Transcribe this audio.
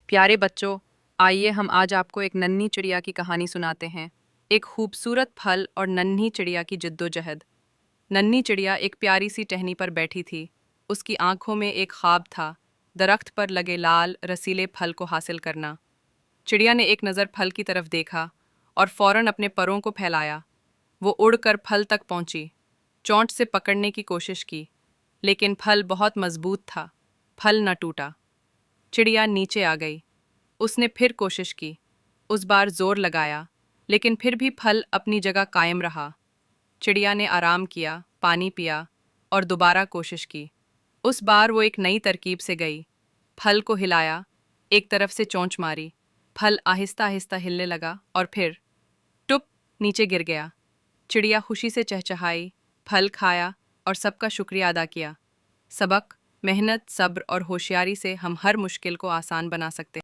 प्यारे बच्चों, आइए हम आज आपको एक नन्ही चिड़िया की कहानी सुनाते हैं। एक खूबसूरत फल और नन्ही चिड़िया की जिद्दोजहद। नन्ही चिड़िया एक प्यारी सी टहनी पर बैठी थी। उसकी आंखों में एक ख्वाब था, दरख्त पर लगे लाल रसीले फल को हासिल करना। चिड़िया ने एक नज़र फल की तरफ देखा और फौरन अपने परों को फैलाया। वो उड़कर फल तक पहुंची, चोंच से पकड़ने की कोशिश की, लेकिन फल बहुत मजबूत था। फल न टूटा। चिड़िया नीचे आ गई। उसने फिर कोशिश की, उस बार जोर लगाया, लेकिन फिर भी फल अपनी जगह कायम रहा। चिड़िया ने आराम किया, पानी पिया और दोबारा कोशिश की। उस बार वो एक नई तरकीब से गई, फल को हिलाया, एक तरफ से चोंच मारी। फल आहिस्ता आहिस्ता हिलने लगा और फिर टुप नीचे गिर गया। चिड़िया खुशी से चहचहाई, फल खाया और सबका शुक्रिया अदा किया। सबक: मेहनत, सब्र और होशियारी से हम हर मुश्किल को आसान बना सकते हैं।